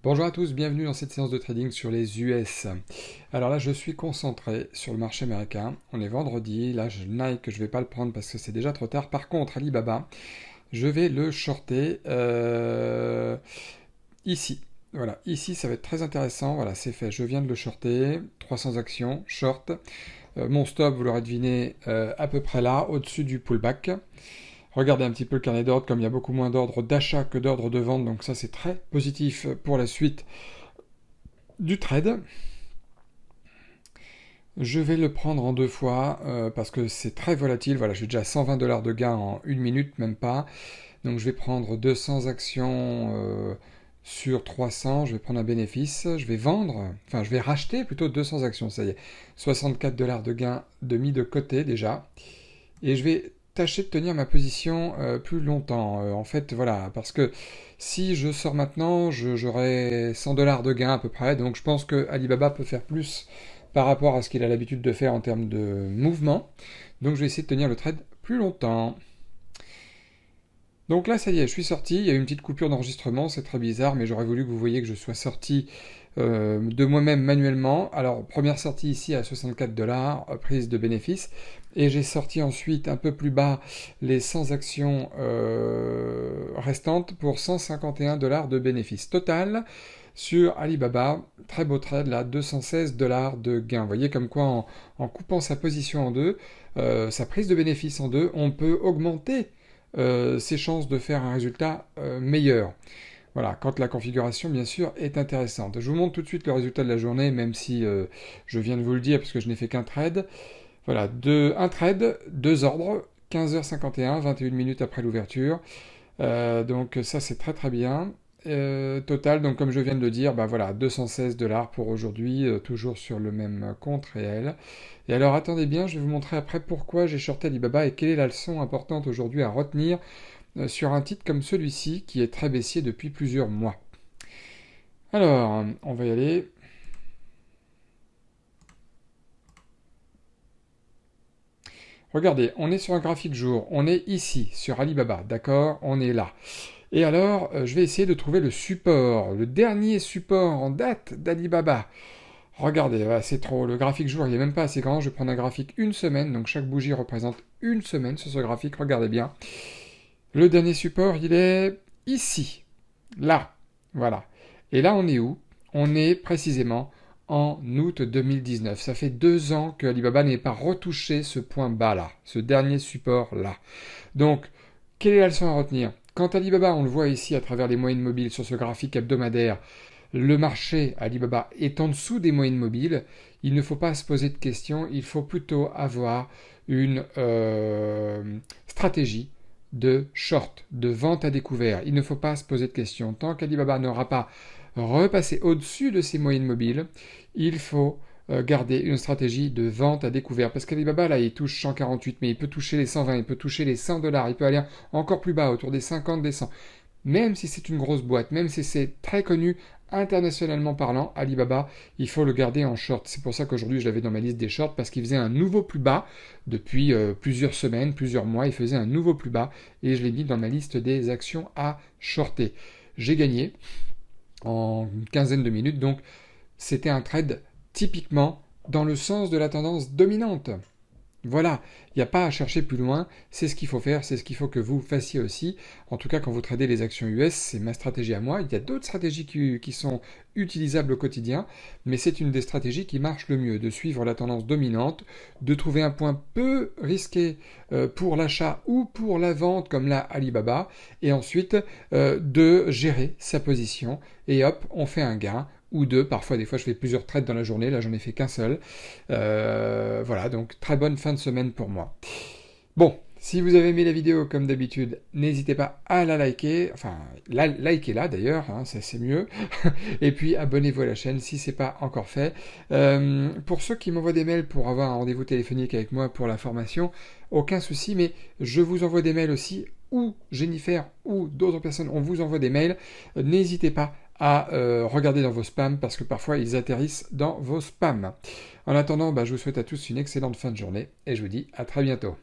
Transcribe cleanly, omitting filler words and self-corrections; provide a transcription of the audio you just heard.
Bonjour à tous, bienvenue dans cette séance de trading sur les US. Alors là, je suis concentré sur le marché américain. On est vendredi, là, Nike, je vais pas le prendre parce que c'est déjà trop tard. Par contre, Alibaba, je vais le shorter ici. Voilà, ici, ça va être très intéressant. Voilà, c'est fait, je viens de le shorter. 300 actions, short. Mon stop, vous l'aurez deviné, à peu près là, au-dessus du pullback. Regardez un petit peu le carnet d'ordre, comme il y a beaucoup moins d'ordres d'achat que d'ordres de vente, donc ça c'est très positif pour la suite du trade. Je vais le prendre en deux fois parce que c'est très volatile. Voilà, j'ai déjà 120 $ de gain en une minute, même pas. Donc je vais prendre 200 actions sur 300. Je vais prendre un bénéfice. Je vais vendre, enfin je vais racheter plutôt 200 actions. Ça y est, 64 $ de gain de mis de côté déjà. Et je vais tâcher de tenir ma position plus longtemps. En fait, voilà, parce que si je sors maintenant, j'aurai 100 $ de gain à peu près. Donc je pense que Alibaba peut faire plus par rapport à ce qu'il a l'habitude de faire en termes de mouvement. Donc je vais essayer de tenir le trade plus longtemps. Donc là, ça y est, je suis sorti. Il y a eu une petite coupure d'enregistrement, c'est très bizarre, mais j'aurais voulu que vous voyiez que je sois sorti de moi-même manuellement. Alors, première sortie ici à 64 $, prise de bénéfice. Et j'ai sorti ensuite un peu plus bas les 100 actions restantes pour 151 $ de bénéfice. Total, sur Alibaba, très beau trade là, 216 $ de gain. Vous voyez comme quoi en coupant sa position en deux, sa prise de bénéfice en deux, on peut augmenter ses chances de faire un résultat meilleur. Voilà, quand la configuration, bien sûr, est intéressante. Je vous montre tout de suite le résultat de la journée, même si je viens de vous le dire, puisque je n'ai fait qu'un trade. Voilà, un trade, deux ordres, 15h51, 21 minutes après l'ouverture. Donc ça, c'est très très bien. Total, donc comme je viens de le dire, bah voilà, 216 $ pour aujourd'hui, toujours sur le même compte réel. Et alors attendez bien, je vais vous montrer après pourquoi j'ai shorté Alibaba et quelle est la leçon importante aujourd'hui à retenir sur un titre comme celui-ci qui est très baissier depuis plusieurs mois. Alors, on va y aller. Regardez, on est sur un graphique jour, on est ici, sur Alibaba, d'accord? On est là. Et alors, je vais essayer de trouver le support, le dernier support en date d'Alibaba. Regardez, voilà, c'est trop, le graphique jour, il n'est même pas assez grand, je vais prendre un graphique une semaine, donc chaque bougie représente une semaine sur ce graphique, regardez bien. Le dernier support, il est ici, là, voilà. Et là, on est où? On est précisément en août 2019. Ça fait 2 ans que Alibaba n'est pas retouché ce point bas-là, ce dernier support-là. Donc, quelle est la leçon à retenir? Quand Alibaba, on le voit ici à travers les moyennes mobiles sur ce graphique hebdomadaire, le marché Alibaba est en dessous des moyennes mobiles, il ne faut pas se poser de questions, il faut plutôt avoir une stratégie de short, de vente à découvert. Il ne faut pas se poser de questions. Tant qu'Alibaba n'aura pas repassé au-dessus de ses moyennes mobiles, il faut garder une stratégie de vente à découvert. Parce qu'Alibaba, là, il touche 148, mais il peut toucher les 120, il peut toucher les 100 $, il peut aller encore plus bas, autour des 50, des 100. Même si c'est une grosse boîte, même si c'est très connu internationalement parlant, Alibaba, il faut le garder en short. C'est pour ça qu'aujourd'hui je l'avais dans ma liste des shorts, parce qu'il faisait un nouveau plus bas depuis plusieurs semaines, plusieurs mois, il faisait un nouveau plus bas, et je l'ai mis dans ma liste des actions à shorter. J'ai gagné en une quinzaine de minutes, donc c'était un trade typiquement dans le sens de la tendance dominante. Voilà, il n'y a pas à chercher plus loin, c'est ce qu'il faut faire, c'est ce qu'il faut que vous fassiez aussi. En tout cas, quand vous tradez les actions US, c'est ma stratégie à moi. Il y a d'autres stratégies qui sont utilisables au quotidien, mais c'est une des stratégies qui marche le mieux, de suivre la tendance dominante, de trouver un point peu risqué pour l'achat ou pour la vente, comme là Alibaba, et ensuite de gérer sa position, et hop, on fait un gain ou deux, parfois des fois je fais plusieurs trades dans la journée, là j'en ai fait qu'un seul. Voilà, donc très bonne fin de semaine pour moi. Bon, si vous avez aimé la vidéo comme d'habitude, n'hésitez pas à la liker, enfin likez-la d'ailleurs, hein, ça c'est mieux, et puis abonnez-vous à la chaîne si c'est pas encore fait. Pour ceux qui m'envoient des mails pour avoir un rendez-vous téléphonique avec moi pour la formation, aucun souci, mais je vous envoie des mails aussi, ou Jennifer, ou d'autres personnes, on vous envoie des mails, n'hésitez pas à regarder dans vos spams, parce que parfois ils atterrissent dans vos spams. En attendant, je vous souhaite à tous une excellente fin de journée, et je vous dis à très bientôt.